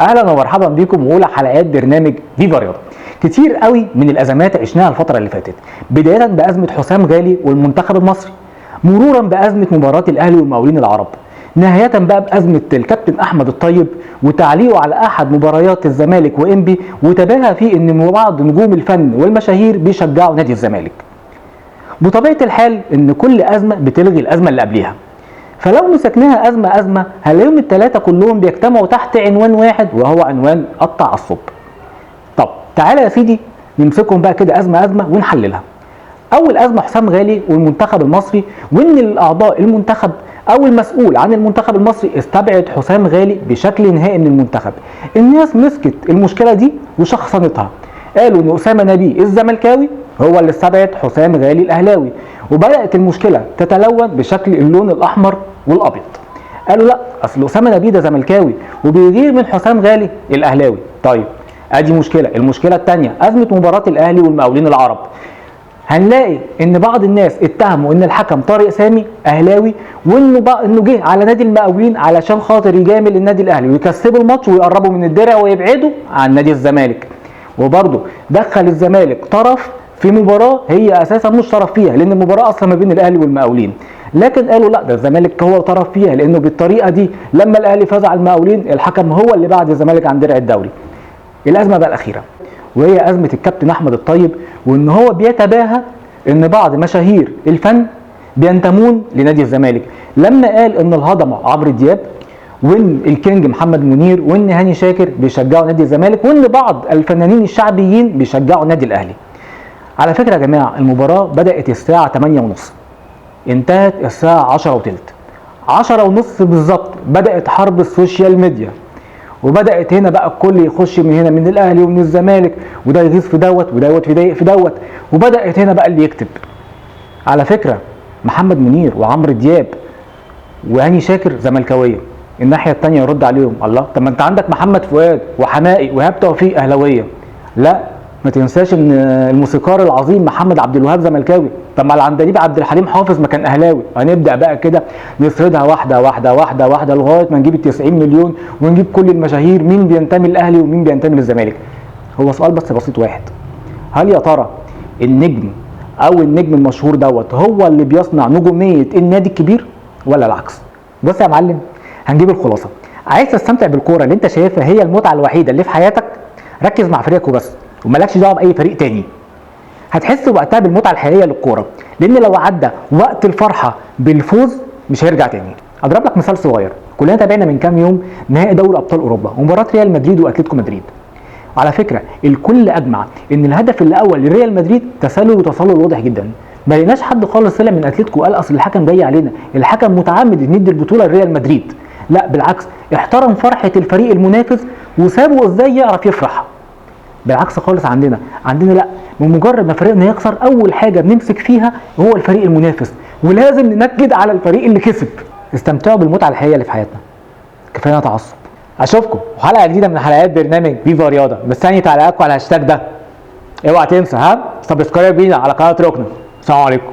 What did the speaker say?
اهلا ومرحبا بكم واولى حلقات برنامج فيفا رياضه. كتير قوي من الازمات عشناها الفتره اللي فاتت، بدايه بازمه حسام غالي والمنتخب المصري، مرورا بازمه مباراه الاهلي والمقاولين العرب، نهايه بقى بازمه الكابتن احمد الطيب وتعليقه على احد مباريات الزمالك وانبي وتباهى فيه ان بعض نجوم الفن والمشاهير بيشجعوا نادي الزمالك. بطبيعه الحال ان كل ازمه بتلغي الازمه اللي قبليها، فلو مسكناها أزمة هنلاقيهم الثلاثة كلهم بيجتمعوا تحت عنوان واحد وهو عنوان التعصب. طب تعالى يا سيدي نمسكهم بقى كده أزمة ونحللها. أول أزمة حسام غالي والمنتخب المصري، وإن الأعضاء المنتخب أو المسؤول عن المنتخب المصري استبعد حسام غالي بشكل نهائي من المنتخب. الناس مسكت المشكلة دي وشخصنتها، قالوا إن أسامة نبيه الزملكاوي هو اللي استبعد حسام غالي الأهلاوي، وبدأت المشكلة تتلون بشكل اللون الأحمر والأبيض. قالوا لا أصل أسامة نبيه ده زملكاوي وبيغير من حسام غالي الأهلاوي. طيب أدي مشكلة. المشكلة الثانية أزمة مباراة الأهلي والمقاولين العرب، هنلاقي ان بعض الناس اتهموا ان الحكم طارق سامي اهلاوي، وانه جه على نادي المقاولين علشان خاطر يجامل النادي الاهلي ويكسبوا الماتش ويقربوا من الدرع ويبعدوا عن نادي الزمالك. وبرضه دخل الزمالك طرف في مباراه هي اساسا مش طرف فيها، لان المباراه اصلا ما بين الاهلي والمقاولين، لكن قالوا لا ده الزمالك هو طرف فيها، لانه بالطريقه دي لما الاهلي فاز على المقاولين الحكم هو اللي بعد الزمالك عن درع الدوري. الازمه بقى الاخيره وهي ازمه الكابتن احمد الطيب، وان هو بيتباهى ان بعض مشاهير الفن بينتمون لنادي الزمالك، لما قال ان الهضبه عمرو دياب وان الكينج محمد منير وان هاني شاكر بيشجعوا نادي الزمالك، وان بعض الفنانين الشعبيين بيشجعوا النادي الاهلي. على فكره يا جماعه المباراه بدات الساعه 8:30 انتهت الساعه 10:15، 10:30 بالظبط بدات حرب السوشيال ميديا، وبدات هنا بقى الكل يخش من هنا من الاهلي ومن الزمالك، وده يغيظ في دوت ودوت يضايق في دوت، وبدات هنا بقى اللي يكتب. على فكره محمد منير وعمرو دياب وهاني شاكر زملكاويه، الناحيه الثانيه يرد عليهم الله طب ما انت عندك محمد فؤاد وحمائي وهاب توفيق اهلاويه. لا ما تنساش ان الموسيقار العظيم محمد عبد الوهاب زملكاوي، طب ما العندليب عبد الحليم حافظ ما كان اهلاوي. هنبدا بقى كده نسردها واحده واحده واحده واحده لغايه ما نجيب ال 90 مليون ونجيب كل المشاهير مين بينتمي للاهلي ومين بينتمي للزمالك. هو سؤال بس بسيط واحد، هل يا ترى النجم او النجم المشهور دوت هو اللي بيصنع نجوميه النادي الكبير ولا العكس؟ بص يا معلم هنجيب الخلاصه. عايز تستمتع بالكوره اللي انت شايفها هي المتعه الوحيده اللي في حياتك، ركز مع فريقك وبس ومالكش دعوه باي فريق تاني. هتحس وقتها بالمتعه الحقيقيه للكوره، لان لو عدى وقت الفرحه بالفوز مش هيرجع تاني. اضرب لك مثال صغير، كلنا تابعنا من كام يوم نهائي دوري ابطال اوروبا ومباراه ريال مدريد واتلتيكو مدريد. على فكره الكل اجمع ان الهدف الاول لريال مدريد تسلل وتسلل واضح جدا، ما لقيناش حد خالص طلع من اتلتيكو قال اصل الحكم جاي علينا، الحكم متعمد ان يدي البطوله لريال مدريد. لا بالعكس، احترم فرحه الفريق المنافس وسابه ازاي يعرف يفرح. بالعكس خالص عندنا لا، بمجرد ما فريقنا يخسر اول حاجه بنمسك فيها هو الفريق المنافس، ولازم ننكد على الفريق اللي كسب. استمتعوا بالمتعه الحقيقيه اللي في حياتنا، كفايه تعصب. اشوفكم في حلقه جديده من حلقات برنامج فيفا رياضه، مستني تعليقاتكم على الهاشتاج ده. اوعى تنسى سبسكرايب لينا على قناه ركن. السلام عليكم.